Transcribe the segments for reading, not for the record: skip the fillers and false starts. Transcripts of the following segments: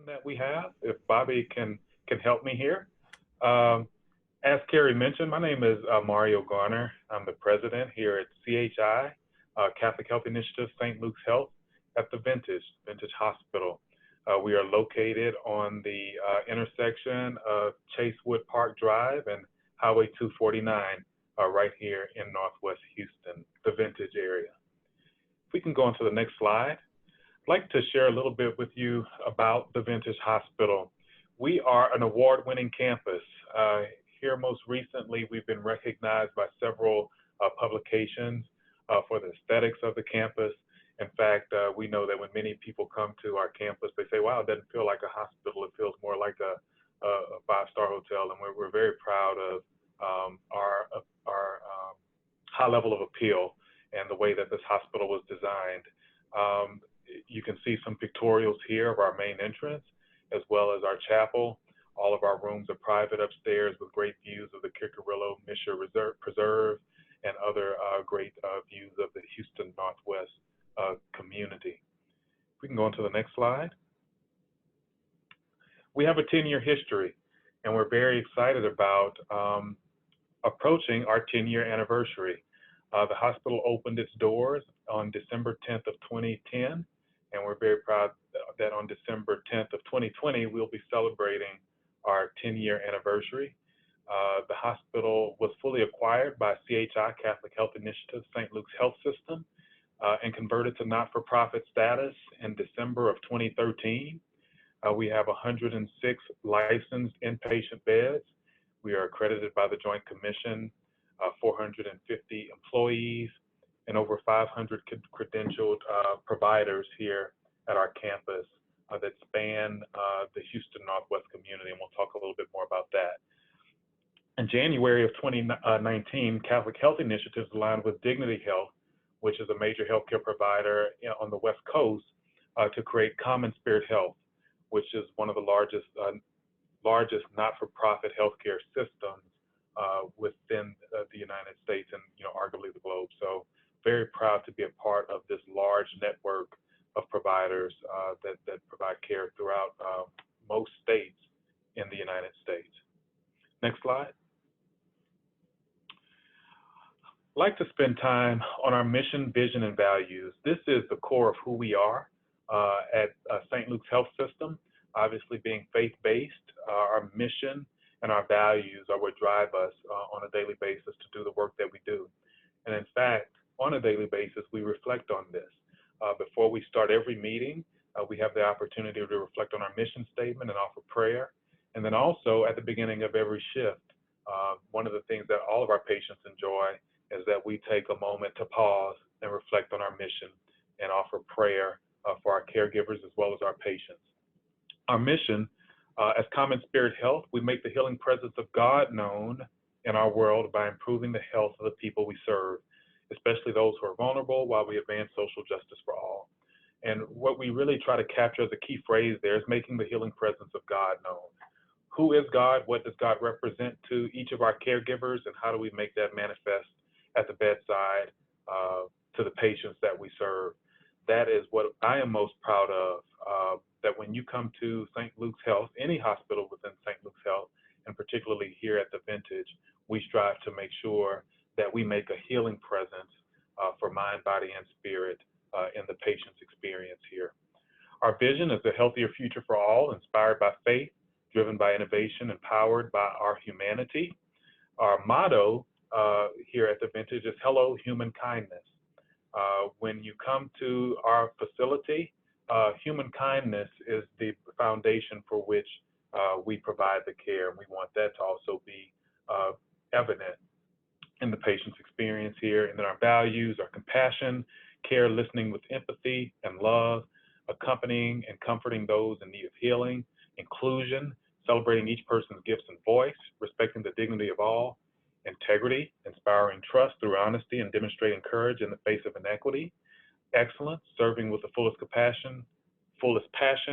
that we have, if Bobby can help me here. Um, as Carrie mentioned, my name is Mario Garner. I'm the president here at CHI, Catholic Health Initiative, St. Luke's Health, at the Vintage Hospital. We are located on the intersection of Chasewood Park Drive and Highway 249, right here in Northwest Houston, the Vintage area. If we can go on to the next slide. I'd like to share a little bit with you about the Vintage Hospital. We are an award-winning campus. Here most recently, we've been recognized by several publications for the aesthetics of the campus. In fact, we know that when many people come to our campus, they say, wow, it doesn't feel like a hospital, it feels more like a five-star hotel. And we're very proud of our high level of appeal and the way that this hospital was designed. You can see some pictorials here of our main entrance, as well as our chapel. All of our rooms are private upstairs with great views of the Kickerillo Misha Preserve and other great views of the Houston Northwest community. We can go on to the next slide. We have a 10-year history, and we're very excited about approaching our 10-year anniversary. The hospital opened its doors on December 10th of 2010, and we're very proud that on December 10th of 2020, we'll be celebrating our 10-year anniversary. The hospital was fully acquired by CHI, Catholic Health Initiative, St. Luke's Health System, and converted to not-for-profit status in December of 2013. We have 106 licensed inpatient beds. We are accredited by the Joint Commission, 450 employees, and over 500 credentialed providers here at our campus that span the Houston Northwest community, and we'll talk a little bit more about that. In January of 2019, Catholic Health Initiatives aligned with Dignity Health, which is a major healthcare provider on the West Coast, to create Common Spirit Health, which is one of the largest not-for-profit healthcare systems within the United States and arguably the globe. So very proud to be a part of this large network of providers that provide care throughout most states in the United States. Next slide. I'd like to spend time on our mission, vision, and values. This is the core of who we are at St. Luke's Health System. Obviously, being faith-based, our mission and our values are what drive us on a daily basis to do the work that we do. And in fact, on a daily basis, we reflect on this. Before we start every meeting, we have the opportunity to reflect on our mission statement and offer prayer. And then also at the beginning of every shift, one of the things that all of our patients enjoy is that we take a moment to pause and reflect on our mission and offer prayer for our caregivers as well as our patients. Our mission, as Common Spirit Health, we make the healing presence of God known in our world by improving the health of the people we serve, especially those who are vulnerable, while we advance social justice for all. And what we really try to capture as a key phrase there is making the healing presence of God known. Who is God? What does God represent to each of our caregivers? And how do we make that manifest at the bedside to the patients that we serve? That is what I am most proud of, that when you come to St. Luke's Health, any hospital within St. Luke's Health, and particularly here at the Vintage, we strive to make sure that we make a healing presence for mind, body, and spirit in the patient's experience here. Our vision is a healthier future for all, inspired by faith, driven by innovation, empowered by our humanity. Our motto here at the Vintage is hello, human kindness. When you come to our facility, human kindness is the foundation for which we provide the care, and we want that to also be evident in the patient's experience here. And then our values are compassion, care, listening with empathy and love, accompanying and comforting those in need of healing, inclusion, celebrating each person's gifts and voice, respecting the dignity of all, integrity, inspiring trust through honesty and demonstrating courage in the face of inequity, excellence, serving with the fullest passion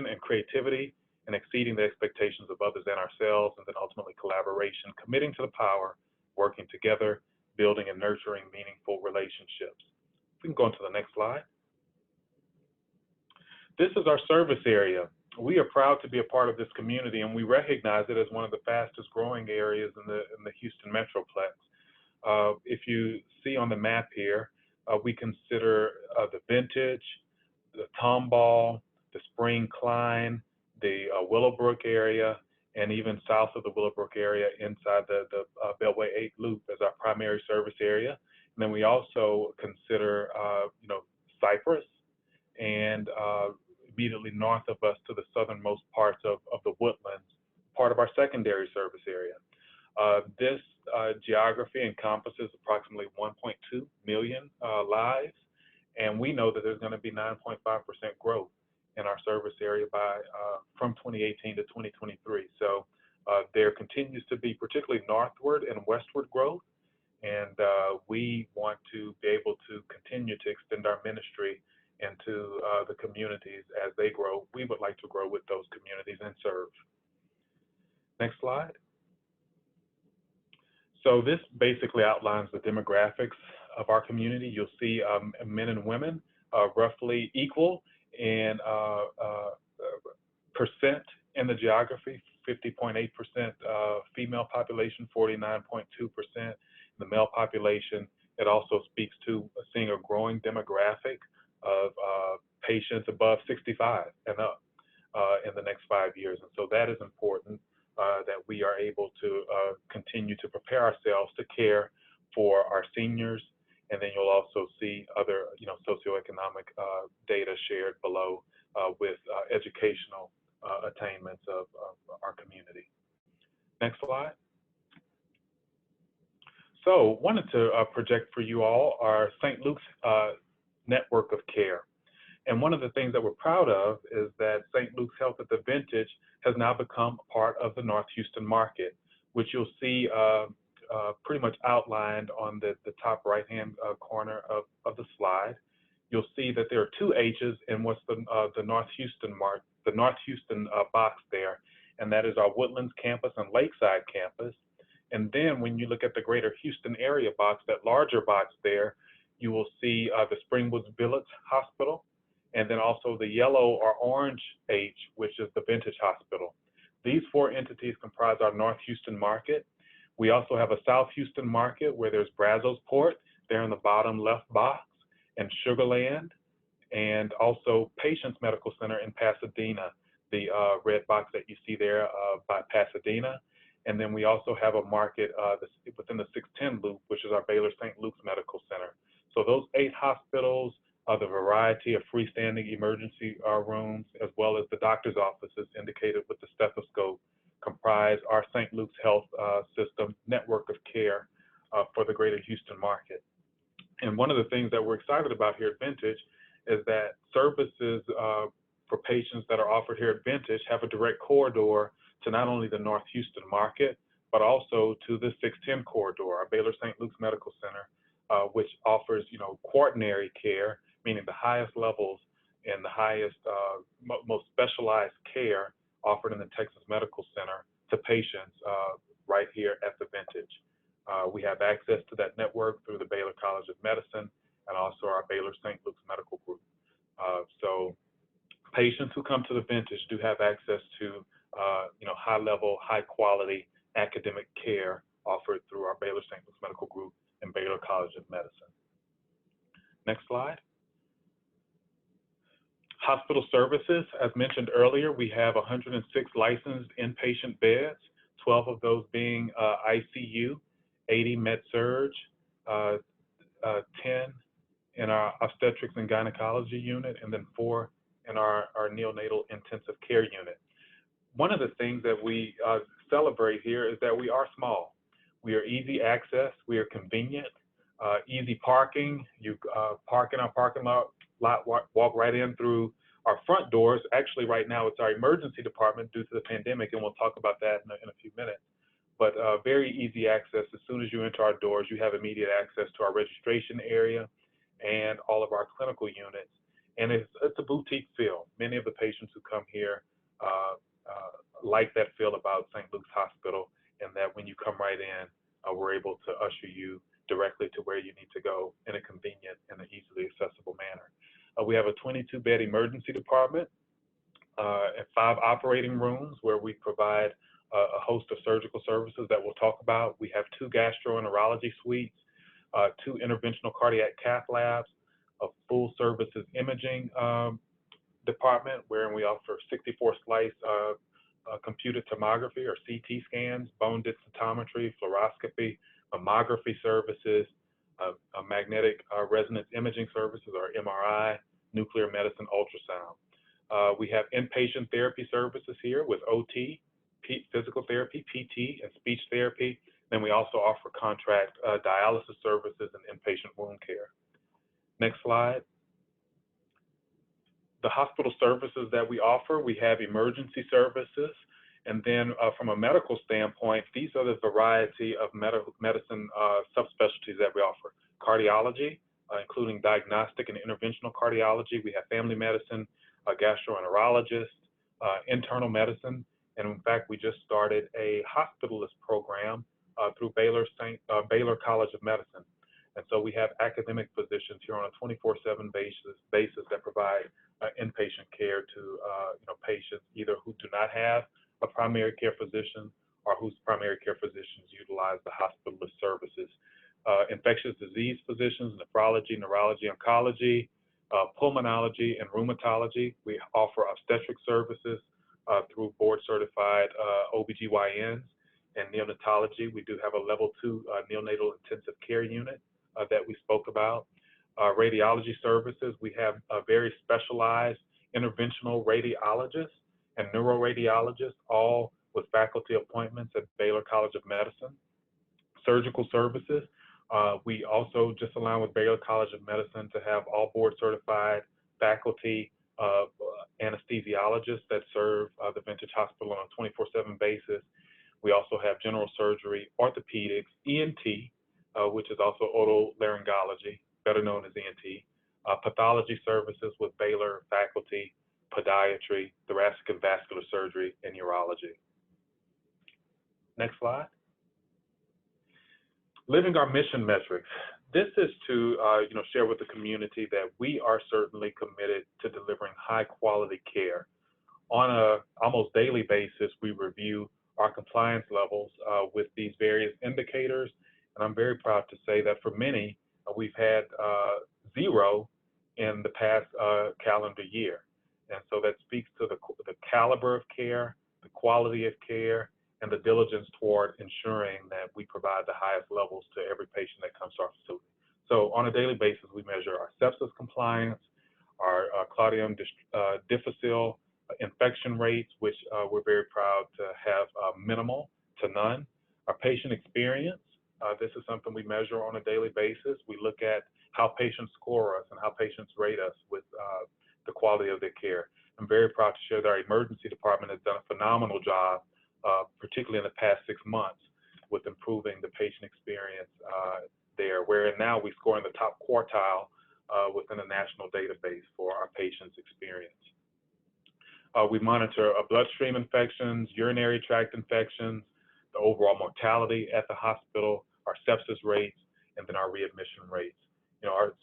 and creativity, and exceeding the expectations of others and ourselves, and then ultimately collaboration, committing to the power, working together, building and nurturing meaningful relationships. We can go on to the next slide. This is our service area. we are proud to be a part of this community, and we recognize it as one of the fastest growing areas in the Houston Metroplex. If you see on the map here, we consider the Vintage, the Tomball, the Spring Klein, the Willowbrook area, and even south of the Willowbrook area inside the Beltway 8 Loop as our primary service area. And then we also consider, Cypress and immediately north of us to the southernmost parts of the Woodlands, part of our secondary service area. This geography encompasses approximately 1.2 million lives, and we know that there's going to be 9.5% growth in our service area from 2018 to 2023. So there continues to be particularly northward and westward growth, and we want to be able to continue to extend our ministry into the communities as they grow. We would like to grow with those communities and serve. Next slide. So this basically outlines the demographics of our community. You'll see men and women roughly equal in percent in the geography, 50.8% female population, 49.2% the male population. It also speaks to seeing a growing demographic of patients above 65 and up in the next 5 years. And so that is important, that we are able to continue to prepare ourselves to care for our seniors. And then you'll also see other, socioeconomic data shared below with educational attainments of our community. Next slide. So wanted to project for you all our St. Luke's network of care. And one of the things that we're proud of is that St. Luke's Health at the Vintage has now become part of the North Houston market, which you'll see pretty much outlined on the top right-hand corner of the slide. You'll see that there are two H's in what's the North Houston box there, and that is our Woodlands campus and Lakeside campus. And then when you look at the Greater Houston area box, that larger box there, you will see the Springwoods Village Hospital, and then also the yellow or orange H, which is the Vintage Hospital. These four entities comprise our North Houston market. We also have a South Houston market where there's Brazosport there in the bottom left box, and Sugarland, and also Patients Medical Center in Pasadena, the red box that you see there by Pasadena. And then we also have a market within the 610 loop, which is our Baylor St. Luke's Medical Center. So those 8 hospitals, the variety of freestanding emergency rooms, as well as the doctor's offices indicated with the stethoscope, comprise our St. Luke's Health System network of care for the Greater Houston market. And one of the things that we're excited about here at Vintage is that services for patients that are offered here at Vintage have a direct corridor to not only the North Houston market, but also to the 610 corridor, our Baylor St. Luke's Medical Center, which offers, quaternary care, meaning the highest levels and the highest, most specialized care offered in the Texas Medical Center to patients right here at the Vintage. We have access to that network through the Baylor College of Medicine and also our Baylor St. Luke's Medical Group. So patients who come to the Vintage do have access to high-level, high-quality academic care offered through our Baylor St. Luke's Medical Group and Baylor College of Medicine. Next slide. Hospital services, as mentioned earlier, we have 106 licensed inpatient beds, 12 of those being ICU, 80 med-surg, 10 in our obstetrics and gynecology unit, and then 4 in our neonatal intensive care unit. One of the things that we celebrate here is that we are small. We are easy access, we are convenient, easy parking. You park in our parking lot, walk right in through our front doors. Actually, right now, it's our emergency department due to the pandemic, and we'll talk about that in a few minutes. But very easy access. As soon as you enter our doors, you have immediate access to our registration area and all of our clinical units. And it's a boutique feel. Many of the patients who come here like that feel about St. Luke's Hospital, and that when you come right in, we're able to usher you directly to where you need to go in a convenient and an easily accessible manner. We have a 22-bed emergency department and 5 operating rooms where we provide a host of surgical services that we'll talk about. We have 2 gastroenterology suites, 2 interventional cardiac cath labs, a full services imaging department wherein we offer 64 slice computed tomography or CT scans, bone densitometry, fluoroscopy, mammography services, magnetic resonance imaging services or MRI, nuclear medicine, ultrasound. We have inpatient therapy services here with OT, physical therapy, PT, and speech therapy. Then we also offer contract dialysis services and inpatient wound care. Next slide. The hospital services that we offer, we have emergency services. And then from a medical standpoint, these are the variety of medicine subspecialties that we offer. Cardiology, including diagnostic and interventional cardiology. We have family medicine, gastroenterologist, internal medicine. And in fact, we just started a hospitalist program through Baylor College of Medicine. And so we have academic physicians here on a 24/7 basis that provide inpatient care to patients either who do not have a primary care physician or whose primary care physicians utilize the hospitalist services. Infectious disease physicians, nephrology, neurology, oncology, pulmonology, and rheumatology. We offer obstetric services through board certified OBGYNs, and neonatology. We do have a level 2 neonatal intensive care unit that we spoke about. Radiology services, we have a very specialized interventional radiologists and neuroradiologists, all with faculty appointments at Baylor College of Medicine. Surgical services, we also just align with Baylor College of Medicine to have all board certified faculty anesthesiologists that serve the Vintage Hospital on a 24/7 basis. We also have general surgery, orthopedics, ENT, which is also otolaryngology, better known as ENT, pathology services with Baylor faculty, podiatry, thoracic and vascular surgery, and urology. Next slide. Living our mission metrics. This is to share with the community that we are certainly committed to delivering high quality care. On a almost daily basis, we review our compliance levels with these various indicators. And I'm very proud to say that for many, we've had 0 in the past calendar year. And so that speaks to the caliber of care, the quality of care, and the diligence toward ensuring that we provide the highest levels to every patient that comes to our facility. So on a daily basis, we measure our sepsis compliance, our Claudium difficile infection rates, which we're very proud to have minimal to none. Our patient experience, this is something we measure on a daily basis. We look at how patients score us and how patients rate us with the quality of their care. I'm very proud to share that our emergency department has done a phenomenal job, particularly in the past 6 months, with improving the patient experience there, where now we score in the top quartile within a national database for our patients' experience. We monitor bloodstream infections, urinary tract infections, the overall mortality at the hospital, our sepsis rates, and then our readmission rates.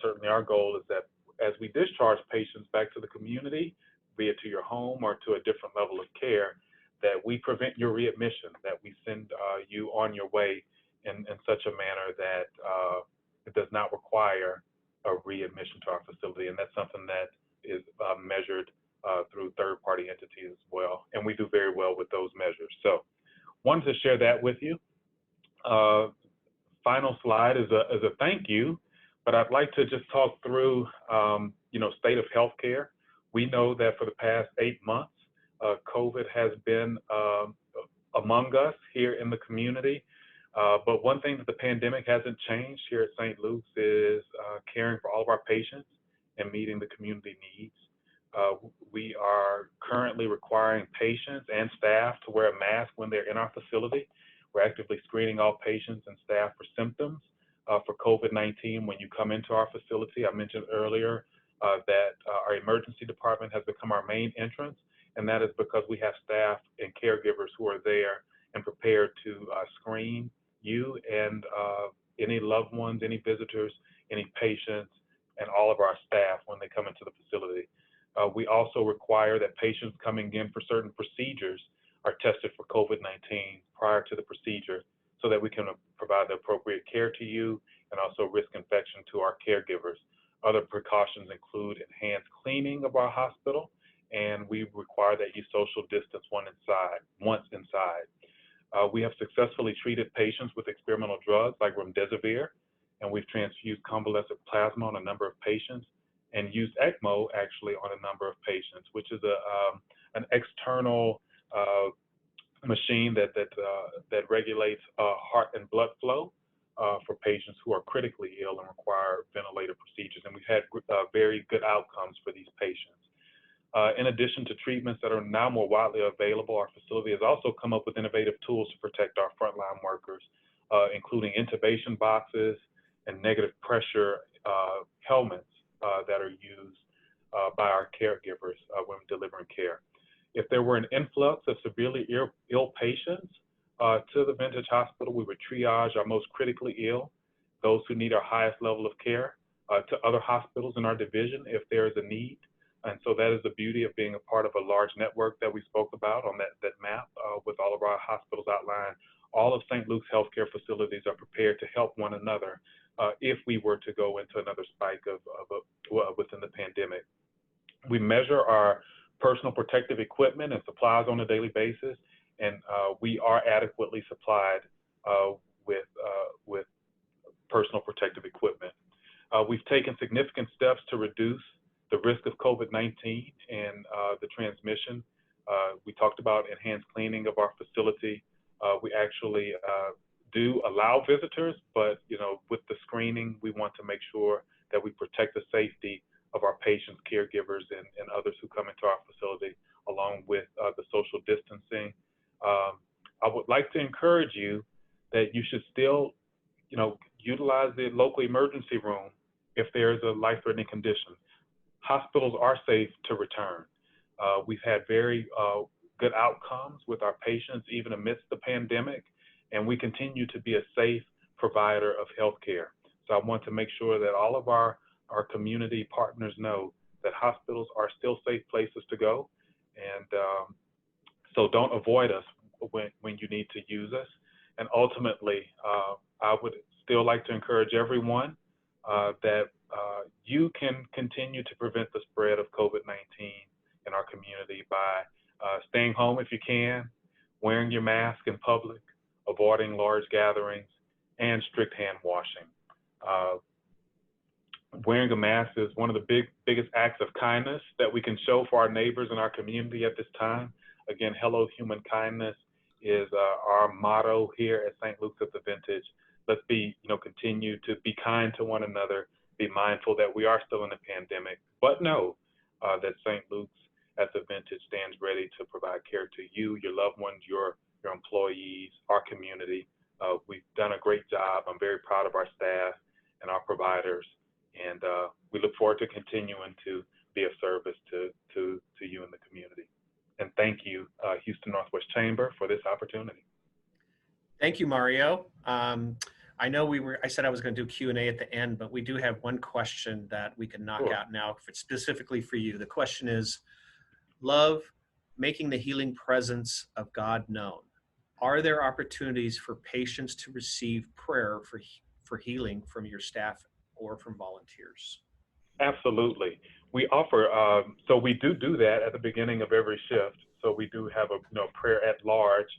Certainly our goal is that as we discharge patients back to the community, be it to your home or to a different level of care, that we prevent your readmission, that we send you on your way in such a manner that it does not require a readmission to our facility. And that's something that is measured through third-party entities as well. And we do very well with those measures. So wanted to share that with you. Final slide is a thank you, but I'd like to just talk through, state of healthcare. We know that for the past 8 months, COVID has been among us here in the community. But one thing that the pandemic hasn't changed here at St. Luke's is caring for all of our patients and meeting the community needs. We are currently requiring patients and staff to wear a mask when they're in our facility. We're actively screening all patients and staff for symptoms for COVID-19 when you come into our facility. I mentioned earlier that our emergency department has become our main entrance, and that is because we have staff and caregivers who are there and prepared to screen you and any loved ones, any visitors, any patients, and all of our staff when they come into the facility. We also require that patients coming in for certain procedures are tested for COVID-19 prior to the procedure so that we can provide the appropriate care to you and also risk infection to our caregivers. Other precautions include enhanced cleaning of our hospital, and we require that you social distance once inside. We have successfully treated patients with experimental drugs like remdesivir, and we've transfused convalescent plasma on a number of patients and used ECMO actually on a number of patients, which is an external machine that regulates heart and blood flow for patients who are critically ill and require ventilator procedures. And we've had very good outcomes for these patients. In addition to treatments that are now more widely available, our facility has also come up with innovative tools to protect our frontline workers, including intubation boxes and negative pressure helmets that are used by our caregivers when delivering care. If there were an influx of severely ill patients to the Vintage Hospital, we would triage our most critically ill, those who need our highest level of care, to other hospitals in our division if there is a need. And so that is the beauty of being a part of a large network that we spoke about on that map with all of our hospitals outlined. All of St. Luke's healthcare facilities are prepared to help one another if we were to go into another spike within the pandemic. We measure our personal protective equipment and supplies on a daily basis, and we are adequately supplied with personal protective equipment. We've taken significant steps to reduce the risk of COVID-19 and the transmission. We talked about enhanced cleaning of our facility. We actually do allow visitors, but with the screening, we want to make sure that we protect the safety of our patients, caregivers, and others who come into our facility, along with the social distancing. I would like to encourage you that you should still, utilize the local emergency room if there is a life-threatening condition. Hospitals are safe to return. We've had very good outcomes with our patients, even amidst the pandemic, and we continue to be a safe provider of healthcare. So I want to make sure that all of our community partners know that hospitals are still safe places to go. And so don't avoid us when you need to use us. And ultimately, I would still like to encourage everyone that you can continue to prevent the spread of COVID-19 in our community by staying home if you can, wearing your mask in public, avoiding large gatherings, and strict hand washing. Wearing a mask is one of the biggest acts of kindness that we can show for our neighbors in our community at this time. Again, hello, human kindness is our motto here at St. Luke's at the Vintage. Let's continue to be kind to one another, be mindful that we are still in a pandemic, but know that St. Luke's at the Vintage stands ready to provide care to you, your loved ones, your employees, our community. We've done a great job. I'm very proud of our staff and our providers, and we look forward to continuing to be of service to you and the community. And thank you, Houston Northwest Chamber, for this opportunity. Thank you, Mario. I know I said I was going to do Q&A at the end, but we do have one question that we can knock out now specifically for you. The question is, love making the healing presence of God known. Are there opportunities for patients to receive prayer for healing from your staff or from volunteers? Absolutely. We offer, so we do that at the beginning of every shift. So we do have a prayer at large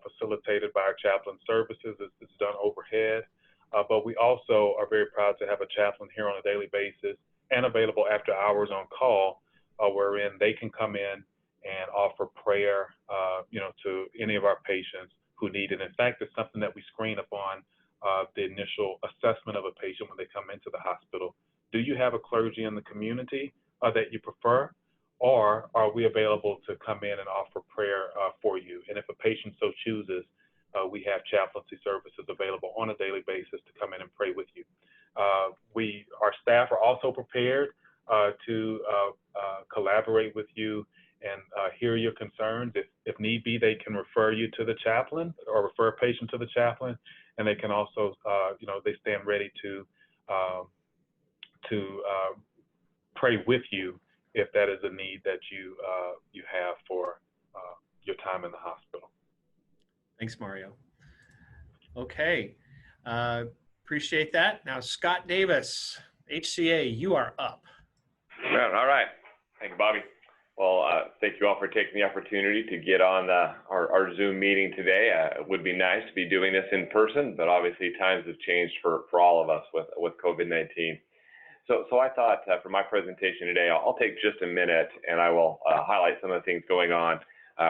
facilitated by our chaplain services. It's done overhead, but we also are very proud to have a chaplain here on a daily basis and available after hours on call, wherein they can come in and offer prayer, to any of our patients who need it. In fact, it's something that we screen upon the initial assessment of a patient when they come into the hospital. Do you have a clergy in the community that you prefer? Or are we available to come in and offer prayer for you? And if a patient so chooses, we have chaplaincy services available on a daily basis to come in and pray with you. Our staff are also prepared to collaborate with you and hear your concerns. If need be, they can refer you to the chaplain or refer a patient to the chaplain, and they can also, they stand ready to pray with you if that is a need that you have for your time in the hospital. Thanks, Mario. Okay, appreciate that. Now, Scott Davis, HCA, you are up. All right. Thank you, Bobby. Well, thank you all for taking the opportunity to get on our Zoom meeting today. It would be nice to be doing this in person, but obviously times have changed for all of us with COVID-19. So I thought for my presentation today, I'll take just a minute and I will highlight some of the things going on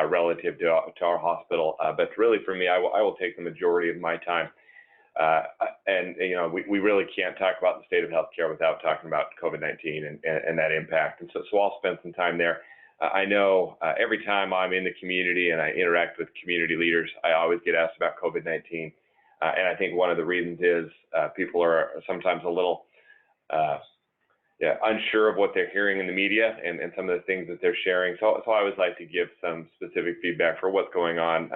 relative to our hospital. But really for me, I will take the majority of my time. And you know, we really can't talk about the state of healthcare without talking about COVID-19 and that impact. And so I'll spend some time there. I know every time I'm in the community and I interact with community leaders, I always get asked about COVID-19. And I think one of the reasons is people are sometimes a little unsure of what they're hearing in the media and some of the things that they're sharing. So I always like to give some specific feedback for what's going on,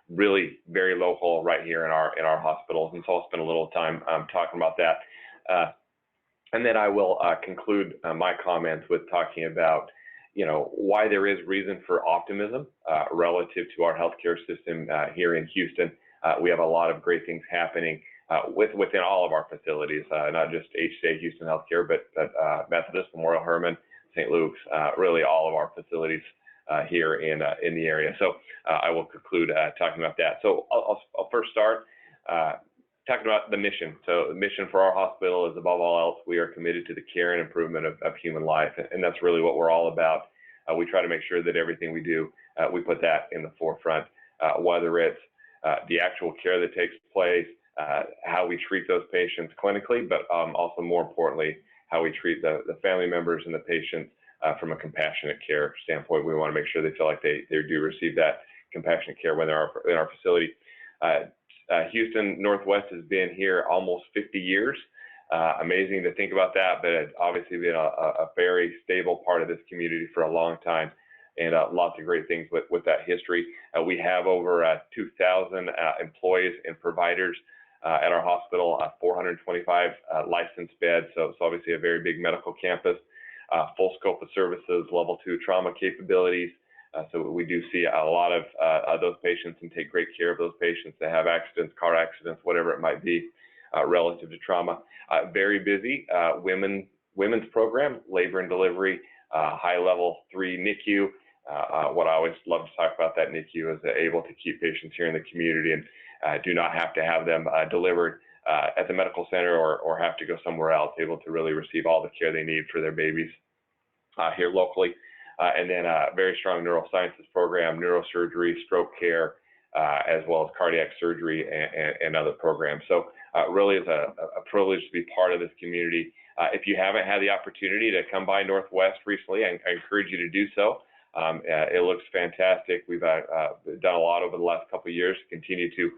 really very local right here in our hospitals. And so I'll spend a little time talking about that. And then I will conclude my comments with talking about, you know, why there is reason for optimism relative to our healthcare system here in Houston. We have a lot of great things happening within all of our facilities, not just HCA Houston Healthcare, but Methodist, Memorial Hermann, St. Luke's, really all of our facilities here in the area. So I will conclude talking about that. So I'll first start talking about the mission. So the mission for our hospital is, above all else, we are committed to the care and improvement of human life, and that's really what we're all about. We try to make sure that everything we do, we put that in the forefront, whether it's the actual care that takes place, how we treat those patients clinically, but also more importantly, how we treat the family members and the patients from a compassionate care standpoint. We want to make sure they feel like they do receive that compassionate care when they're in our facility. Houston Northwest has been here almost 50 years. Amazing to think about that, but it's obviously been a very stable part of this community for a long time, and lots of great things with that history. We have over 2,000 employees and providers at our hospital, 425 licensed beds, so it's obviously a very big medical campus, full scope of services, level 2 trauma capabilities. So we do see a lot of those patients and take great care of those patients that have accidents, car accidents, whatever it might be, relative to trauma. Very busy women's program, labor and delivery, high level 3 NICU. What I always love to talk about that NICU is able to keep patients here in the community and do not have to have them delivered at the medical center or have to go somewhere else, able to really receive all the care they need for their babies here locally. And then a very strong neurosciences program, neurosurgery, stroke care, as well as cardiac surgery and other programs. So really is a privilege to be part of this community. If you haven't had the opportunity to come by Northwest recently, I encourage you to do so. It looks fantastic. We've done a lot over the last couple of years to continue to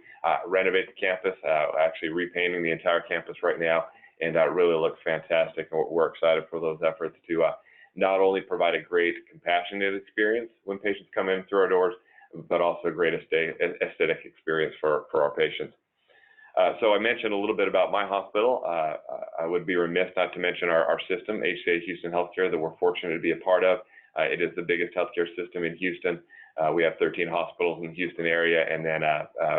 renovate the campus, actually repainting the entire campus right now, and really looks fantastic. And we're excited for those efforts to not only provide a great compassionate experience when patients come in through our doors, but also a great aesthetic experience for our patients. So I mentioned a little bit about my hospital. I would be remiss not to mention our system, HCA Houston Healthcare, that we're fortunate to be a part of. It is the biggest healthcare system in Houston. We have 13 hospitals in the Houston area, and then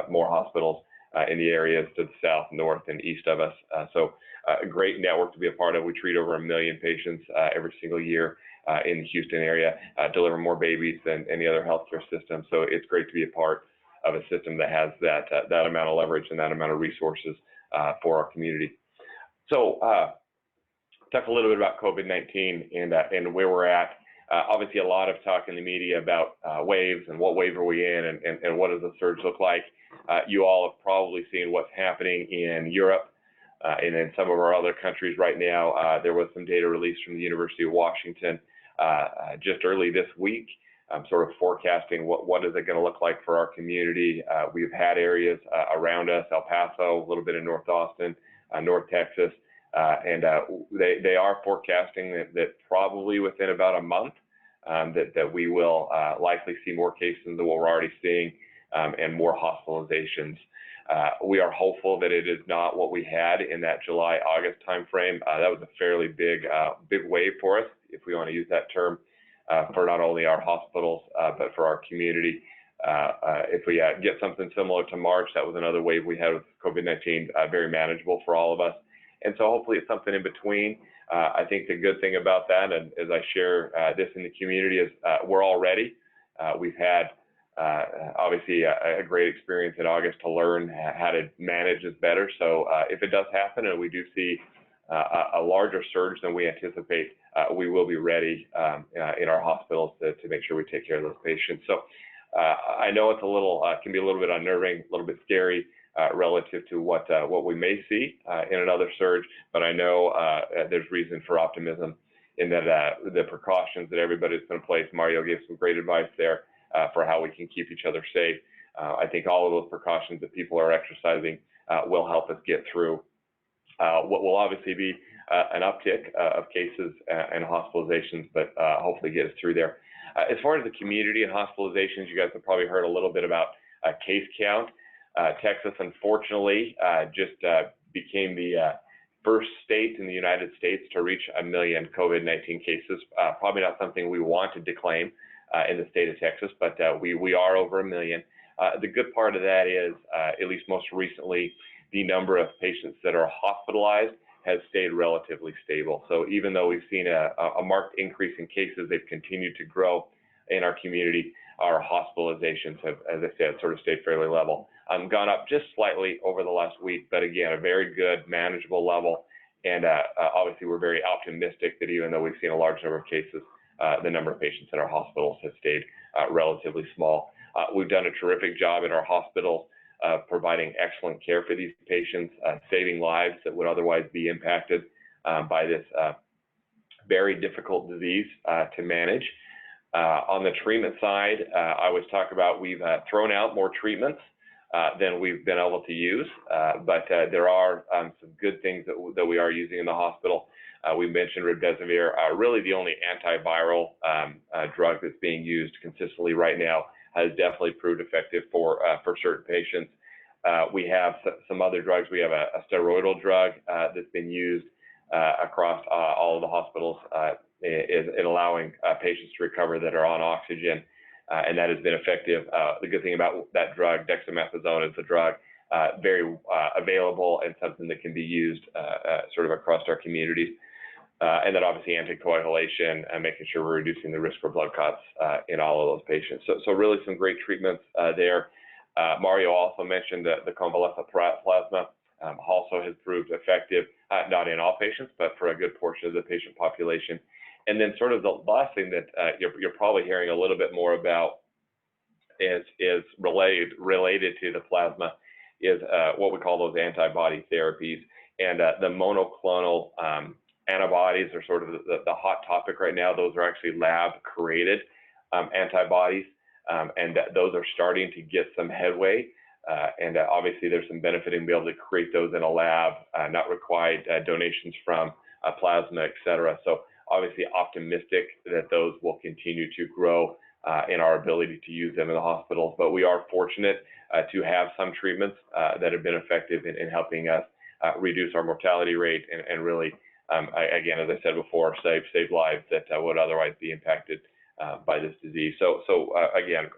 more hospitals in the areas to the south, north, and east of us. So a great network to be a part of. We treat over 1 million patients every single year in the Houston area, deliver more babies than any other healthcare system. So it's great to be a part of a system that has that amount of leverage and that amount of resources for our community. So talk a little bit about COVID-19 and where we're at. Obviously, a lot of talk in the media about waves and what wave are we in and what does the surge look like. You all have probably seen what's happening in Europe and in some of our other countries right now. There was some data released from the University of Washington just early this week, sort of forecasting what is it going to look like for our community. We've had areas around us, El Paso, a little bit in North Austin, North Texas, and they are forecasting that probably within about a month that we will likely see more cases than what we're already seeing and more hospitalizations. We are hopeful that it is not what we had in that July-August timeframe. That was a fairly big wave for us if we want to use that term, for not only our hospitals, but for our community. If we get something similar to March, that was another wave we had with COVID-19, very manageable for all of us. And so hopefully it's something in between. I think the good thing about that, and as I share this in the community, is we're all ready. We've had obviously a great experience in August to learn how to manage this better. So if it does happen and we do see a larger surge than we anticipate, we will be ready in our hospitals to make sure we take care of those patients. So I know it's a little, can be a little bit unnerving, a little bit scary relative to what we may see in another surge, but I know there's reason for optimism in that the precautions that everybody's put in place. Mario gave some great advice there for how we can keep each other safe. I think all of those precautions that people are exercising will help us get through what will obviously be an uptick of cases and hospitalizations, but hopefully get us through there. As far as the community and hospitalizations, you guys have probably heard a little bit about case count. Texas, unfortunately, just became the first state in the United States to reach 1 million COVID-19 cases. Probably not something we wanted to claim in the state of Texas, but we are over 1 million. The good part of that is, at least most recently, the number of patients that are hospitalized has stayed relatively stable. So even though we've seen a marked increase in cases, they've continued to grow in our community. Our hospitalizations have, as I said, sort of stayed fairly level. Gone up just slightly over the last week, but again, a very good, manageable level. And obviously, we're very optimistic that even though we've seen a large number of cases, the number of patients in our hospitals has stayed relatively small. We've done a terrific job in our hospitals providing excellent care for these patients, saving lives that would otherwise be impacted by this very difficult disease to manage. On the treatment side, I always talk about we've thrown out more treatments than we've been able to use, but there are some good things that we are using in the hospital. We mentioned remdesivir, really the only antiviral drug that's being used consistently right now, has definitely proved effective for certain patients. We have some other drugs. We have a steroidal drug that's been used across all of the hospitals in allowing patients to recover that are on oxygen, and that has been effective. The good thing about that drug, dexamethasone, is a drug very available and something that can be used sort of across our communities. And then obviously anticoagulation and making sure we're reducing the risk for blood clots in all of those patients. So really some great treatments there. Mario also mentioned that the convalescent plasma also has proved effective, not in all patients, but for a good portion of the patient population. And then sort of the last thing that you're probably hearing a little bit more about is related to the plasma is what we call those antibody therapies. And the monoclonal antibodies are sort of the hot topic right now. Those are actually lab-created antibodies, and those are starting to get some headway. And obviously, there's some benefit in being able to create those in a lab, not require donations from plasma, et cetera. So obviously optimistic that those will continue to grow in our ability to use them in the hospitals. But we are fortunate to have some treatments that have been effective in helping us reduce our mortality rate and really, again, as I said before, save lives that would otherwise be impacted by this disease. So again,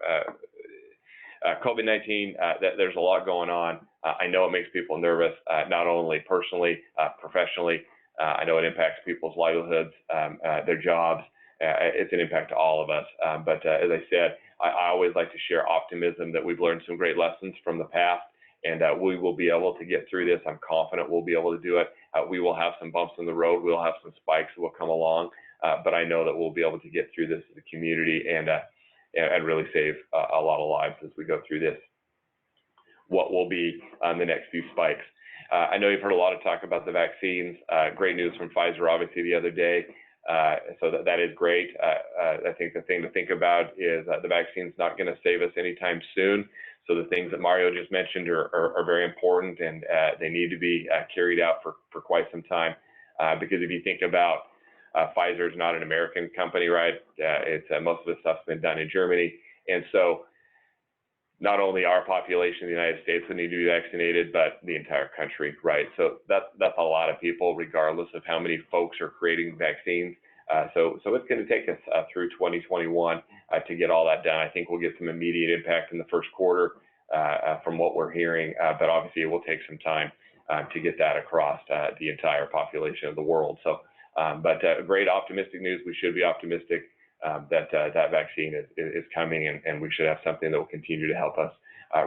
COVID-19, there's a lot going on. I know it makes people nervous, not only personally, professionally. I know it impacts people's livelihoods, their jobs. It's an impact to all of us. But as I said, I always like to share optimism that we've learned some great lessons from the past, and we will be able to get through this. I'm confident we'll be able to do it. We will have some bumps in the road. We'll have some spikes that will come along, but I know that we'll be able to get through this as a community and really save a lot of lives as we go through this. What will be the next few spikes? I know you've heard a lot of talk about the vaccines. Great news from Pfizer, obviously, the other day. So that is great. I think the thing to think about is the vaccine's not going to save us anytime soon. So the things that Mario just mentioned are very important, and they need to be carried out for quite some time. Because if you think about Pfizer is not an American company, right? It's most of the stuff's been done in Germany, and so not only our population in the United States would need to be vaccinated, but the entire country, right? So that's a lot of people, regardless of how many folks are creating vaccines. So it's going to take us through 2021 to get all that done. I think we'll get some immediate impact in the first quarter from what we're hearing, but obviously it will take some time to get that across the entire population of the world. So, but great optimistic news. We should be optimistic that that vaccine is coming, and we should have something that will continue to help us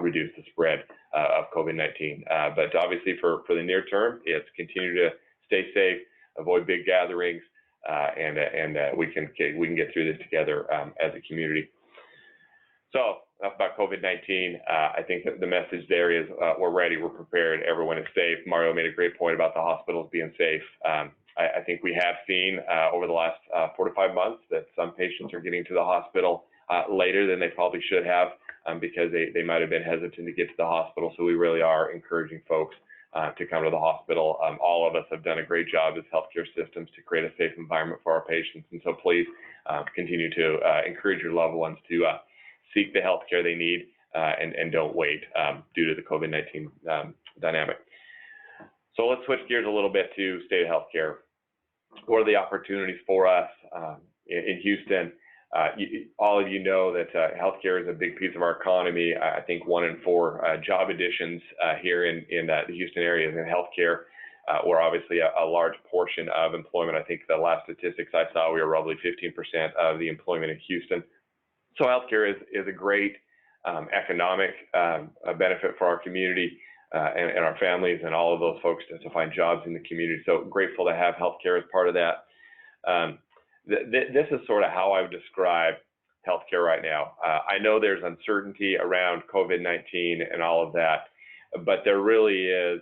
reduce the spread of COVID-19. But obviously for the near term, it's continue to stay safe, avoid big gatherings, and we can get through this together as a community. So enough about COVID-19. I think that the message there is we're ready, we're prepared, everyone is safe. Mario made a great point about the hospitals being safe. I think we have seen over the last 4 to 5 months that some patients are getting to the hospital later than they probably should have because they might have been hesitant to get to the hospital. So we really are encouraging folks to come to the hospital. All of us have done a great job as healthcare systems to create a safe environment for our patients. And so please continue to encourage your loved ones to seek the healthcare they need and don't wait due to the COVID-19 dynamic. So let's switch gears a little bit to state of healthcare. What are the opportunities for us in Houston? All of you know that healthcare is a big piece of our economy. I think 1 in 4 job additions here in the Houston area is in healthcare. We're obviously a large portion of employment. I think the last statistics I saw, we were roughly 15% of the employment in Houston. So healthcare is a great economic benefit for our community and our families and all of those folks to find jobs in the community. So grateful to have healthcare as part of that. This is sort of how I would describe healthcare right now. I know there's uncertainty around COVID-19 and all of that, but there really is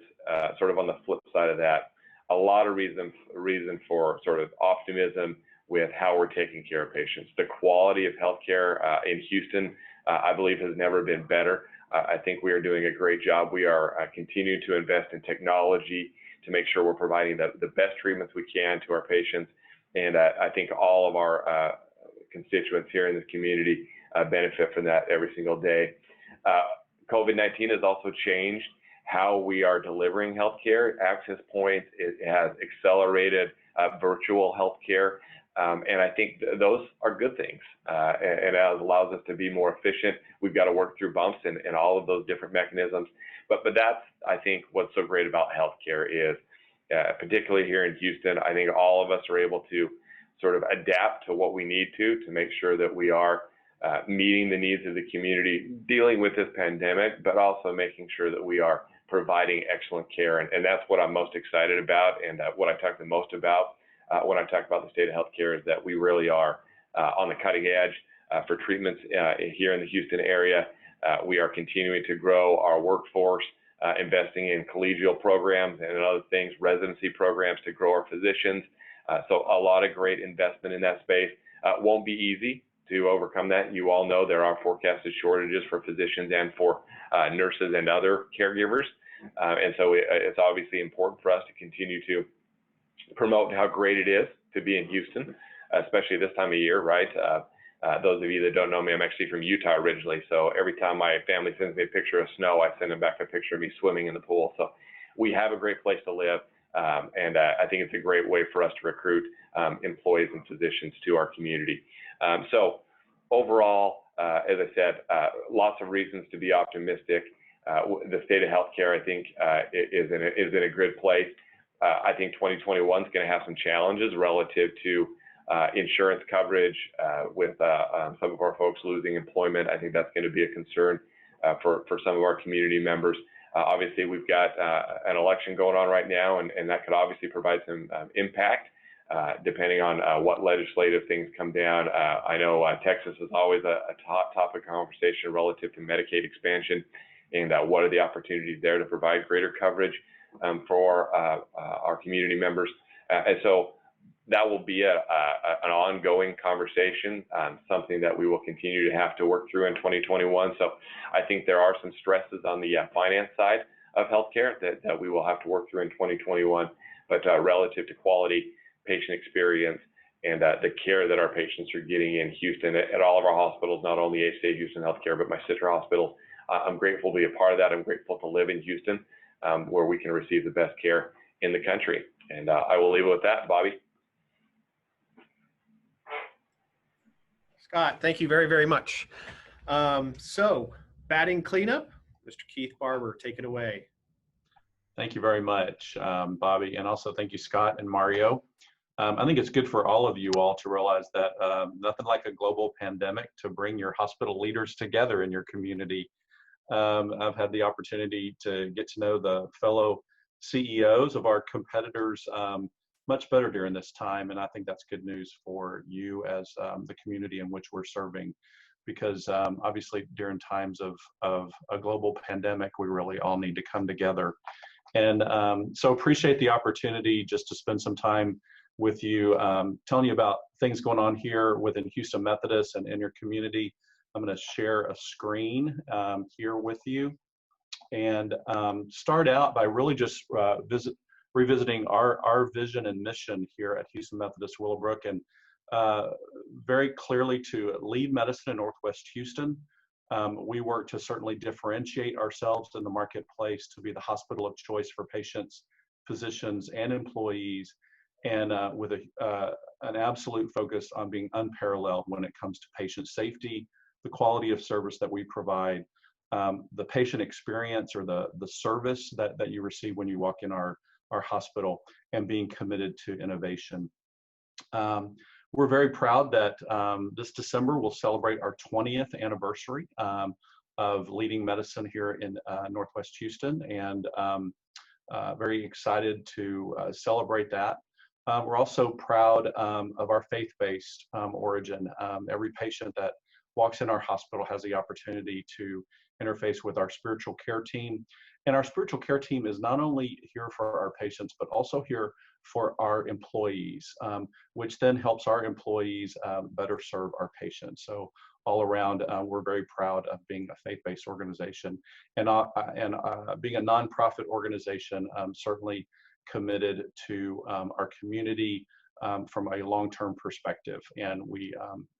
sort of on the flip side of that, a lot of reason for sort of optimism with how we're taking care of patients. The quality of healthcare in Houston, I believe, has never been better. I think we are doing a great job. We are continuing to invest in technology to make sure we're providing the best treatments we can to our patients. And I think all of our constituents here in this community benefit from that every single day. COVID-19 has also changed how we are delivering healthcare. Access points, it has accelerated virtual healthcare. And I think those are good things. And it allows us to be more efficient. We've got to work through bumps and all of those different mechanisms. But that's, I think, what's so great about healthcare is, particularly here in Houston, I think all of us are able to sort of adapt to what we need to make sure that we are meeting the needs of the community, dealing with this pandemic, but also making sure that we are providing excellent care. And that's what I'm most excited about, and what I talk the most about when I talk about the state of healthcare is that we really are on the cutting edge for treatments here in the Houston area. We are continuing to grow our workforce, investing in collegial programs and other things, residency programs to grow our physicians. So a lot of great investment in that space. Won't be easy to overcome that. You all know there are forecasted shortages for physicians and for nurses and other caregivers. And so it's obviously important for us to continue to promote how great it is to be in Houston, especially this time of year, right? Those of you that don't know me, I'm actually from Utah originally. So every time my family sends me a picture of snow, I send them back a picture of me swimming in the pool. So we have a great place to live. And I think it's a great way for us to recruit employees and physicians to our community. So overall, as I said, lots of reasons to be optimistic. The state of healthcare, I think, is in a good place. I think 2021 is going to have some challenges relative to insurance coverage with some of our folks losing employment. I think that's going to be a concern for some of our community members. Obviously, we've got an election going on right now, and that could obviously provide some impact depending on what legislative things come down. I know Texas is always a hot topic of conversation relative to Medicaid expansion and what are the opportunities there to provide greater coverage for our community members. And so that will be an ongoing conversation, something that we will continue to have to work through in 2021. So I think there are some stresses on the finance side of healthcare that we will have to work through in 2021, but relative to quality, patient experience, and the care that our patients are getting in Houston at all of our hospitals, not only A-State Houston Healthcare, but my sister hospitals. I'm grateful to be a part of that. I'm grateful to live in Houston, where we can receive the best care in the country. And I will leave it with that, Bobby. Scott, thank you very, very much. So batting cleanup, Mr. Keith Barber, take it away. Thank you very much, Bobby, and also thank you, Scott and Mario. I think it's good for all of you all to realize that nothing like a global pandemic to bring your hospital leaders together in your community. I've had the opportunity to get to know the fellow CEOs of our competitors much better during this time, and I think that's good news for you as the community in which we're serving, because obviously during times of a global pandemic, we really all need to come together. And so appreciate the opportunity just to spend some time with you, telling you about things going on here within Houston Methodist and in your community. I'm going to share a screen here with you and start out by really just revisiting our vision and mission here at Houston Methodist Willowbrook, and very clearly to lead medicine in Northwest Houston. We work to certainly differentiate ourselves in the marketplace to be the hospital of choice for patients, physicians, and employees, and with an absolute focus on being unparalleled when it comes to patient safety, the quality of service that we provide, the patient experience or the service that you receive when you walk in our hospital, and being committed to innovation. We're very proud that this December we'll celebrate our 20th anniversary of leading medicine here in Northwest Houston, and very excited to celebrate that. We're also proud of our faith-based origin. Every patient that walks in our hospital has the opportunity to interface with our spiritual care team. And our spiritual care team is not only here for our patients, but also here for our employees, which then helps our employees better serve our patients. So all around, we're very proud of being a faith-based organization, and being a nonprofit organization, certainly committed to our community from a long-term perspective. And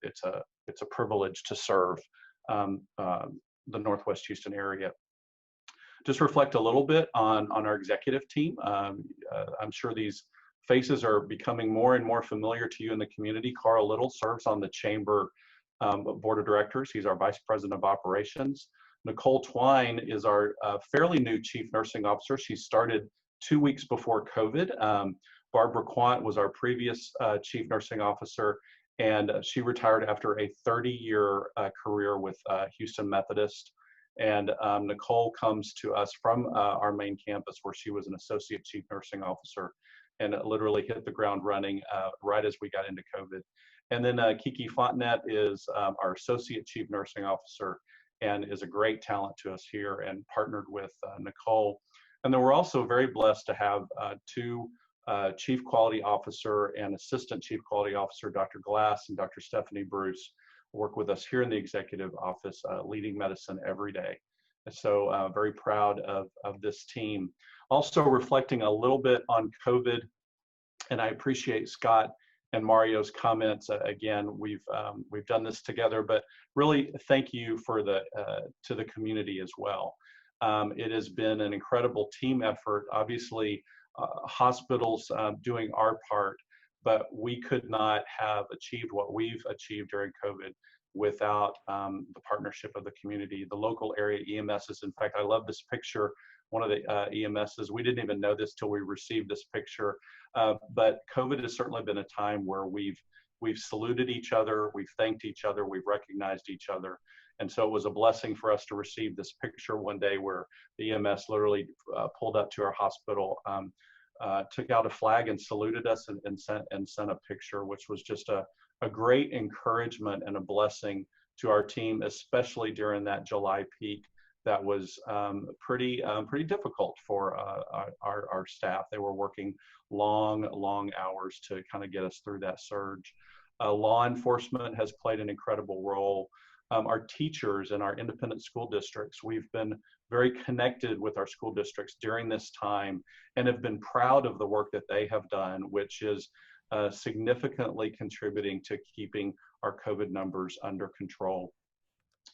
it's a privilege to serve the Northwest Houston area. Just reflect a little bit on our executive team. I'm sure these faces are becoming more and more familiar to you in the community. Carl Little serves on the Chamber Board of Directors. He's our Vice President of Operations. Nicole Twine is our fairly new Chief Nursing Officer. She started 2 weeks before COVID. Barbara Quant was our previous Chief Nursing Officer, and she retired after a 30-year career with Houston Methodist. And Nicole comes to us from our main campus, where she was an Associate Chief Nursing Officer, and literally hit the ground running right as we got into COVID. And then Kiki Fontenette is our Associate Chief Nursing Officer, and is a great talent to us here, and partnered with Nicole. And then we're also very blessed to have two Chief Quality Officer and Assistant Chief Quality Officer, Dr. Glass and Dr. Stephanie Bruce, work with us here in the executive office, leading medicine every day. And so very proud of this team. Also reflecting a little bit on COVID, and I appreciate Scott and Mario's comments. Again, we've done this together, but really thank you for to the community as well. It has been an incredible team effort. Obviously, hospitals doing our part, but we could not have achieved what we've achieved during COVID without the partnership of the community, the local area EMSs. In fact, I love this picture. One of the EMSs, we didn't even know this till we received this picture, but COVID has certainly been a time where we've saluted each other, we've thanked each other, we've recognized each other. And so it was a blessing for us to receive this picture one day where the EMS literally pulled up to our hospital, took out a flag and saluted us, and sent a picture, which was just a great encouragement and a blessing to our team, especially during that July peak that was pretty difficult for our staff. They were working long hours to kind of get us through that surge. Law enforcement has played an incredible role. Our teachers in our independent school districts, we've been very connected with our school districts during this time, and have been proud of the work that they have done, which is significantly contributing to keeping our COVID numbers under control.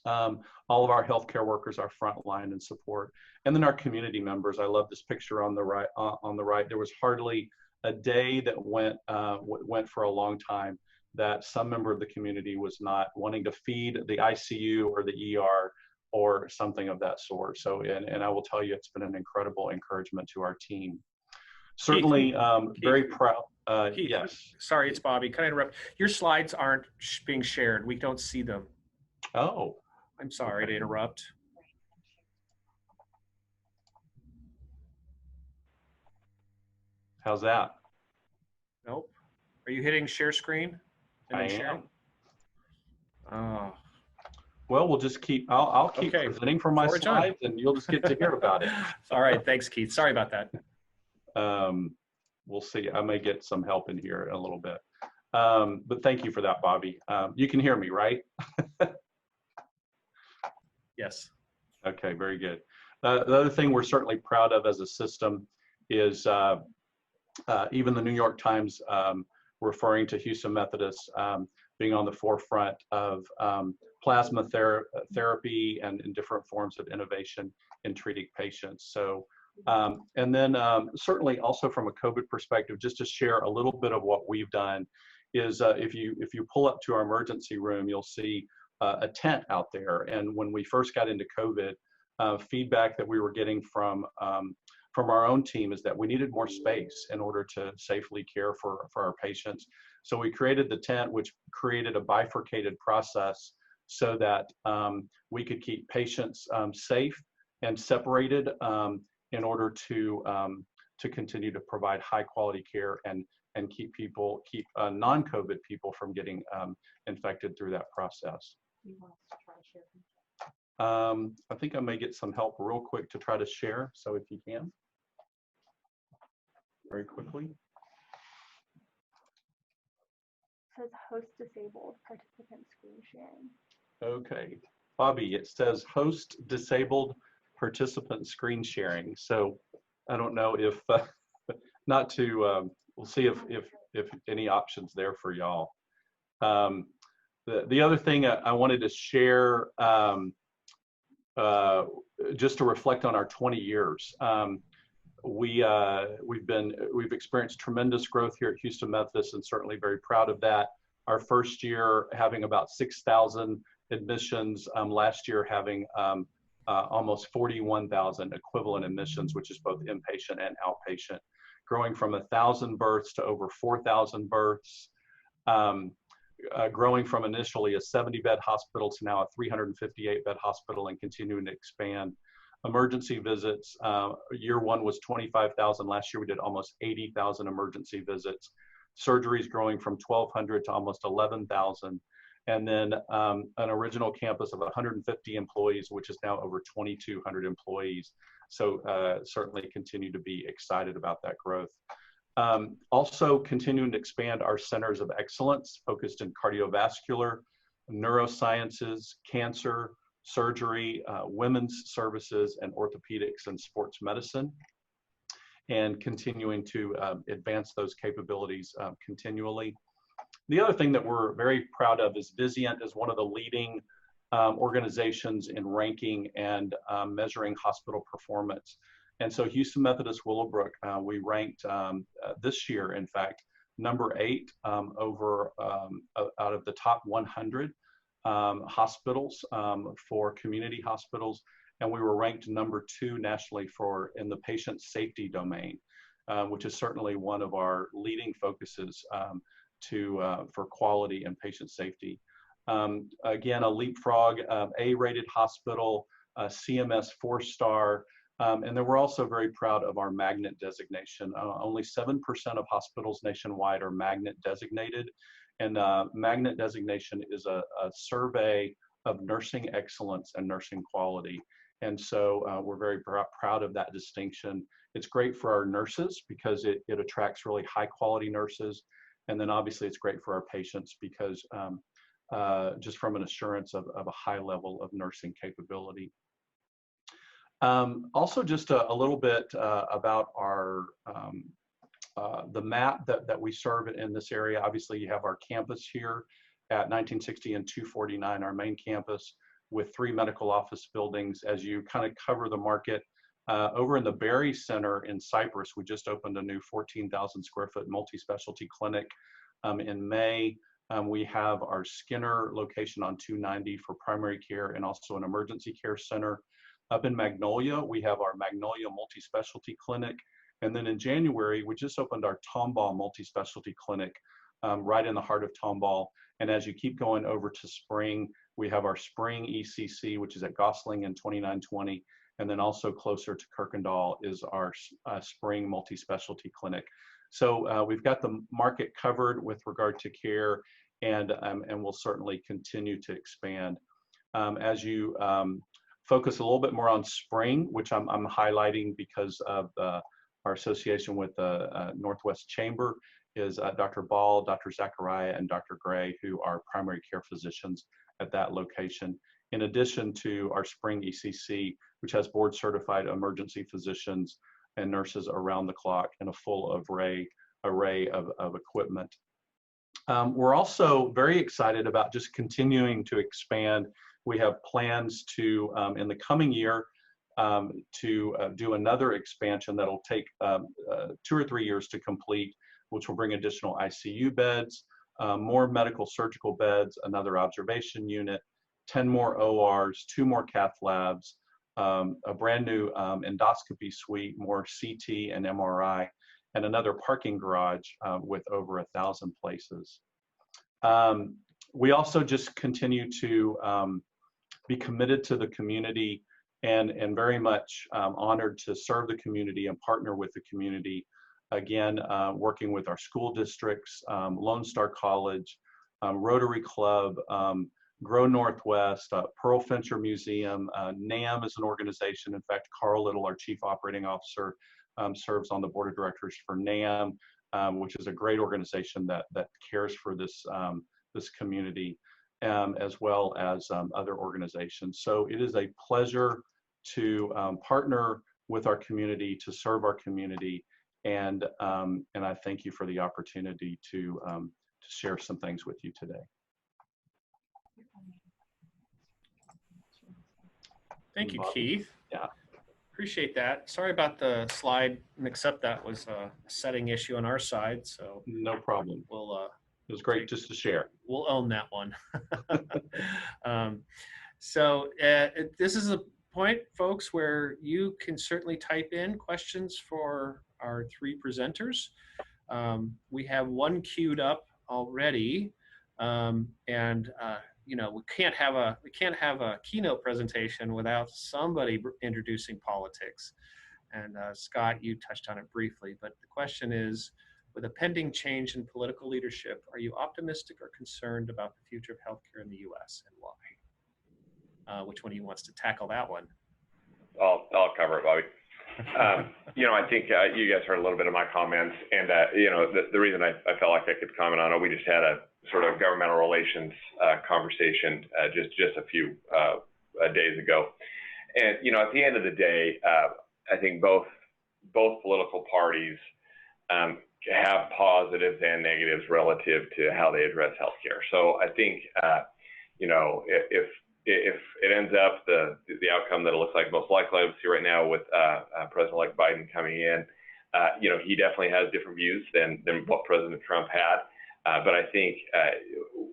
All of our healthcare workers are frontline and support, and then our community members. I love this picture on the right. There was hardly a day that went for a long time that some member of the community was not wanting to feed the ICU or the ER or something of that sort. So, and I will tell you, it's been an incredible encouragement to our team. Certainly, very proud. Keith, yes. Sorry, it's Bobby. Can I interrupt? Your slides aren't being shared. We don't see them. Oh. I'm sorry to interrupt. How's that? Nope. Are you hitting share screen? I am. Oh. Well, we'll just keep, I'll keep presenting for my slides and you'll just get to hear about it. All right. Thanks, Keith. Sorry about that. We'll see. I may get some help in here in a little bit. But thank you for that, Bobby. You can hear me, right? Yes. Okay, very good. The other thing we're certainly proud of as a system is even the New York Times referring to Houston Methodist being on the forefront of plasma therapy and in different forms of innovation in treating patients. So, and then certainly also from a COVID perspective, just to share a little bit of what we've done is if you pull up to our emergency room, you'll see a tent out there. And when we first got into COVID, feedback that we were getting from our own team is that we needed more space in order to safely care for our patients. So we created the tent, which created a bifurcated process so that we could keep patients safe and separated in order to continue to provide high quality care and keep non-COVID people from getting infected through that process. I think I may get some help real quick to try to share. So if you can, very quickly. It says host disabled participant screen sharing. Okay, Bobby, it says host disabled participant screen sharing. So I don't know if not to. We'll see if any options there for y'all. The other thing I wanted to share, just to reflect on our 20 years. We've experienced tremendous growth here at Houston Methodist and certainly very proud of that. Our first year having about 6,000 admissions, last year having almost 41,000 equivalent admissions, which is both inpatient and outpatient, growing from 1,000 births to over 4,000 births, growing from initially a 70-bed hospital to now a 358-bed hospital and continuing to expand. Emergency visits, year one was 25,000. Last year we did almost 80,000 emergency visits. Surgeries growing from 1,200 to almost 11,000. And then an original campus of 150 employees, which is now over 2,200 employees. So certainly continue to be excited about that growth. Also continuing to expand our centers of excellence focused in cardiovascular, neurosciences, cancer, surgery, women's services, and orthopedics and sports medicine, and continuing to advance those capabilities continually. The other thing that we're very proud of is Vizient is one of the leading organizations in ranking and measuring hospital performance. And so Houston Methodist Willowbrook, we ranked this year, in fact, number 8 out of the top 100 hospitals for community hospitals, and we were ranked number 2 nationally in the patient safety domain, which is certainly one of our leading focuses for quality and patient safety. Again, a Leapfrog A-rated hospital, CMS 4-star, and then we're also very proud of our magnet designation. Only 7% of hospitals nationwide are magnet designated. And magnet designation is a survey of nursing excellence and nursing quality. And so we're very proud of that distinction. It's great for our nurses because it attracts really high quality nurses. And then obviously it's great for our patients because just from an assurance of a high level of nursing capability. Also just a little bit about our the map that we serve in this area. Obviously, you have our campus here at 1960 and 249, our main campus, with 3 medical office buildings. As you kind of cover the market, over in the Berry Center in Cypress, we just opened a new 14,000 square foot multi-specialty clinic in May. We have our Skinner location on 290 for primary care and also an emergency care center. Up in Magnolia, we have our Magnolia multi-specialty clinic. And then in January, we just opened our Tomball multi-specialty clinic right in the heart of Tomball. And as you keep going over to Spring, we have our Spring ECC, which is at Gosling and 2920. And then also closer to Kirkendall is our Spring multi-specialty clinic. So we've got the market covered with regard to care, and we'll certainly continue to expand. As you focus a little bit more on Spring, which I'm highlighting because of our association with the Northwest Chamber, is Dr. Ball, Dr. Zachariah, and Dr. Gray, who are primary care physicians at that location. In addition to our Spring ECC, which has board certified emergency physicians and nurses around the clock and a full array of equipment. We're also very excited about just continuing to expand. We have plans to, in the coming year, to do another expansion that'll take 2 or 3 years to complete, which will bring additional ICU beds, more medical surgical beds, another observation unit, 10 more ORs, 2 more cath labs, a brand new endoscopy suite, more CT and MRI, and another parking garage with over 1,000 places. We also just continue to be committed to the community and very much honored to serve the community and partner with the community. Again, working with our school districts, Lone Star College, Rotary Club, Grow Northwest, Pearl Fincher Museum, NAM is an organization. In fact, Carl Little, our Chief Operating Officer, serves on the board of directors for NAM, which is a great organization that cares for this, this community, as well as other organizations. So it is a pleasure to partner with our community, to serve our community, and I thank you for the opportunity to share some things with you today. Thank you, Keith. Yeah. Appreciate that. Sorry about the slide mix-up. That was a setting issue on our side, so no problem. We'll it was great just to share. We'll own that one. This is a point, folks, where you can certainly type in questions for our 3 presenters. We have one queued up already, you know, we can't have a keynote presentation without somebody introducing politics. And Scott, you touched on it briefly, but the question is, with a pending change in political leadership, are you optimistic or concerned about the future of healthcare in the U.S. and why? Which one of you wants to tackle that one? I'll cover it, Bobby. You know, I think you guys heard a little bit of my comments, and you know, the reason I felt like I could comment on it, we just had a sort of governmental relations conversation just a few days ago, and you know, at the end of the day, I think both political parties have positives and negatives relative to how they address healthcare. So I think you know, if it ends up the outcome that it looks like most likely to see right now with President-elect Biden coming in, you know, he definitely has different views than what President Trump had. But I think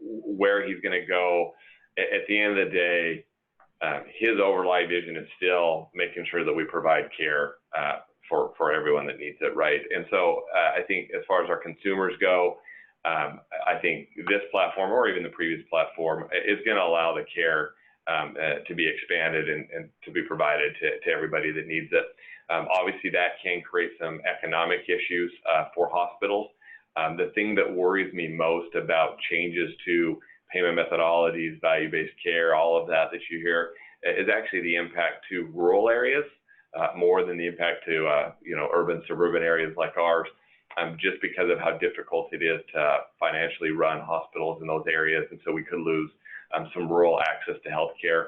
where he's going to go, at the end of the day, his overall vision is still making sure that we provide care for everyone that needs it, right? And so I think as far as our consumers go, I think this platform or even the previous platform is going to allow the care to be expanded and to be provided to everybody that needs it. Obviously, that can create some economic issues for hospitals. The thing that worries me most about changes to payment methodologies, value-based care, all of that you hear, is actually the impact to rural areas more than the impact to you know, urban, suburban areas like ours, just because of how difficult it is to financially run hospitals in those areas. And so we could lose some rural access to healthcare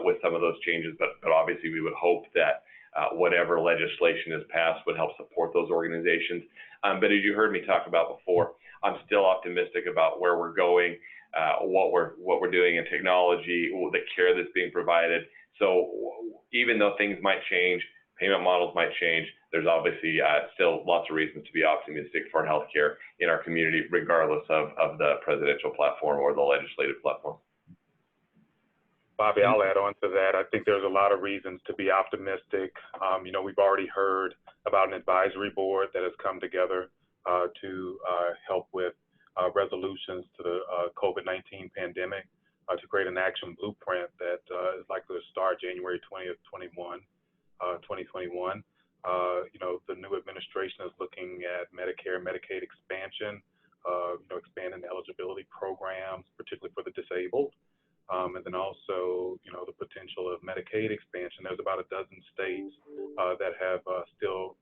with some of those changes. But obviously, we would hope that whatever legislation is passed would help support those organizations. But as you heard me talk about before, I'm still optimistic about where we're going, what we're doing in technology, the care that's being provided. So even though things might change, payment models might change. There's obviously still lots of reasons to be optimistic for healthcare in our community, regardless of the presidential platform or the legislative platform. Bobby, I'll add on to that. I think there's a lot of reasons to be optimistic. We've already heard about an advisory board that has come together to help with resolutions to the COVID-19 pandemic, to create an action blueprint that is likely to start January 20th, 2021. The new administration is looking at Medicare and Medicaid expansion, expanding the eligibility programs, particularly for the disabled. And then also, the potential of Medicaid expansion. There's about a dozen states that have still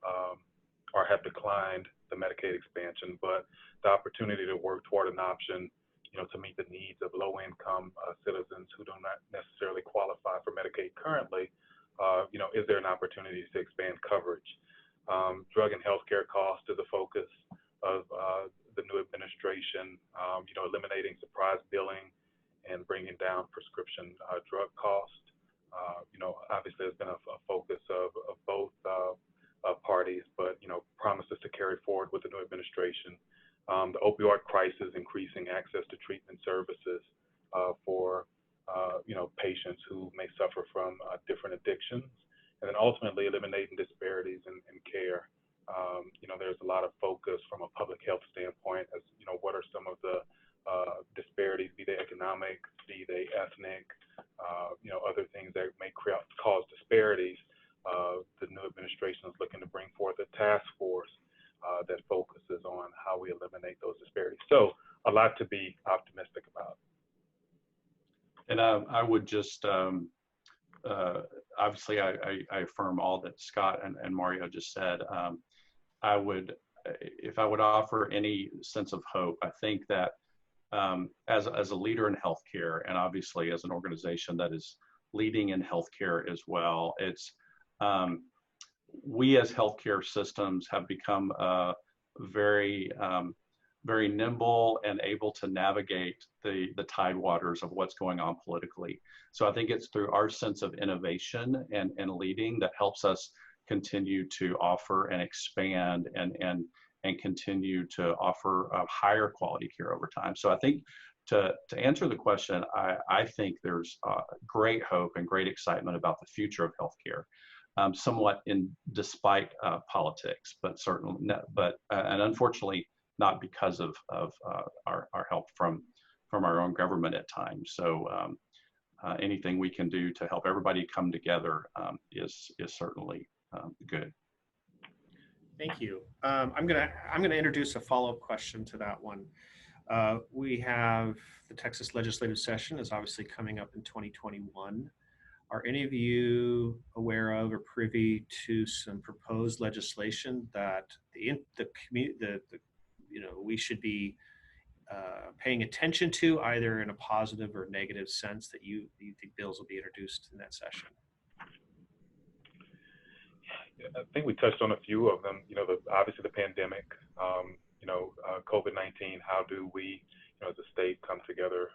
or have declined the Medicaid expansion, but the opportunity to work toward an option, to meet the needs of low-income citizens who do not necessarily qualify for Medicaid currently, is there an opportunity to expand coverage? Drug and healthcare cost is a focus of the new administration, eliminating surprise billing and bringing down prescription drug cost. Obviously there's been a focus of both parties, but, promises to carry forward with the new administration. The opioid crisis, increasing access to treatment services for, patients who may suffer from different addictions, and then ultimately eliminating disparities in care. There's a lot of focus from a public health standpoint as, what are some of the disparities, be they economic, be they ethnic, other things that may cause disparities. The new administration is looking to bring forth a task force that focuses on how we eliminate those disparities. So a lot to be optimistic about. And I would just, obviously I affirm all that Scott and Mario just said. If I would offer any sense of hope, I think that as a leader in healthcare, and obviously as an organization that is leading in healthcare as well, we as healthcare systems have become very nimble and able to navigate the tidewaters of what's going on politically. So I think it's through our sense of innovation and leading that helps us continue to offer and expand and continue to offer a higher quality care over time. So I think to answer the question, I think there's great hope and great excitement about the future of healthcare, somewhat despite politics, but certainly, and unfortunately not because of our help from our own government at times. So anything we can do to help everybody come together is certainly good. Thank you. I'm gonna introduce a follow-up question to that one. We have the Texas legislative session is obviously coming up in 2021. Are any of you aware of or privy to some proposed legislation that we should be paying attention to, either in a positive or negative sense, that you think bills will be introduced in that session? I think we touched on a few of them. Obviously the pandemic, COVID-19. How do we, as a state, come together,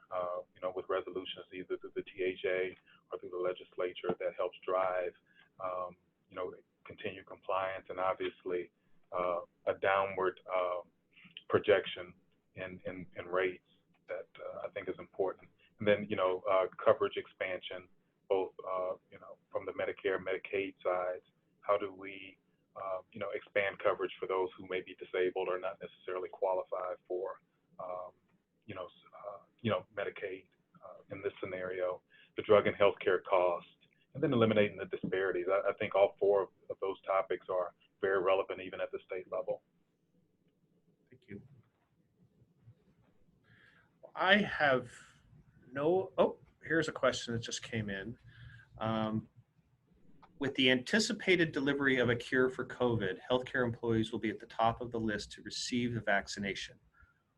with resolutions either through the THA or through the legislature that helps drive, continued compliance, and obviously a downward projection in rates that I think is important. And then, coverage expansion, both, from the Medicare, Medicaid sides. How do we, expand coverage for those who may be disabled or not necessarily qualify for, Medicaid in this scenario, the drug and healthcare costs, and then eliminating the disparities. I think all four of those topics are very relevant even at the state level. Thank you. Here's a question that just came in. With the anticipated delivery of a cure for COVID, healthcare employees will be at the top of the list to receive the vaccination.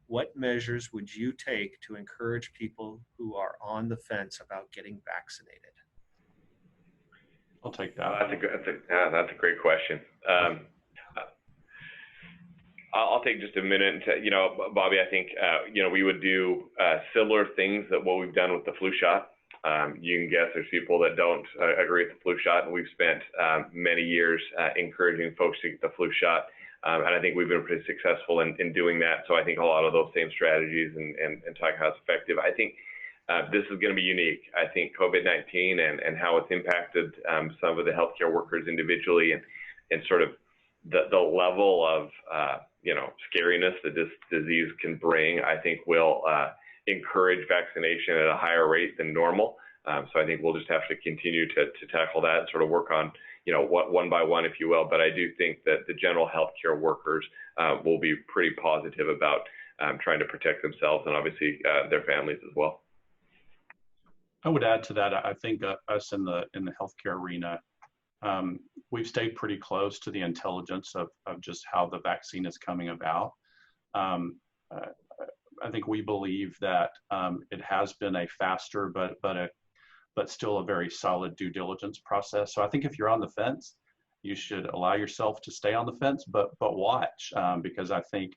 What measures would you take to encourage people who are on the fence about getting vaccinated? I'll take that. That's a great question. I'll take just a minute to, Bobby, I think, we would do similar things that what we've done with the flu shot. You can guess there's people that don't agree with the flu shot, and we've spent many years encouraging folks to get the flu shot. And I think we've been pretty successful in doing that. So I think a lot of those same strategies and talking how it's effective. I think this is going to be unique. I think COVID-19 and how it's impacted some of the healthcare workers individually and sort of the level of scariness that this disease can bring, I think will encourage vaccination at a higher rate than normal. So I think we'll just have to continue to tackle that and sort of work on, one by one, if you will. But I do think that the general healthcare workers will be pretty positive about trying to protect themselves and obviously their families as well. I would add to that. I think us in the healthcare arena, we've stayed pretty close to the intelligence of just how the vaccine is coming about. I think we believe that it has been a faster but still a very solid due diligence process. So I think if you're on the fence, you should allow yourself to stay on the fence, but watch, because I think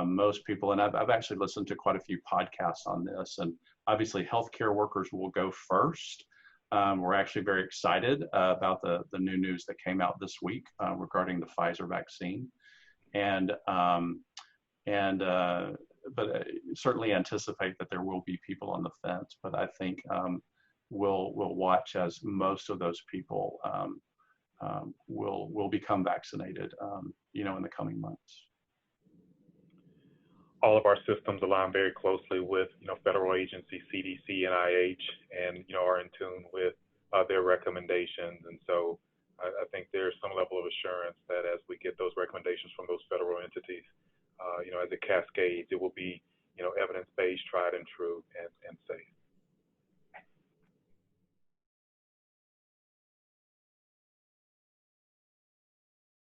most people, and I've actually listened to quite a few podcasts on this, and obviously healthcare workers will go first. We're actually very excited about the new news that came out this week regarding the Pfizer vaccine, but certainly anticipate that there will be people on the fence. But I think we'll watch as most of those people will become vaccinated, in the coming months. All of our systems align very closely with, federal agencies, CDC, NIH, and, are in tune with their recommendations. And so I think there's some level of assurance that as we get those recommendations from those federal entities, as it cascades, it will be, evidence-based, tried and true, and safe.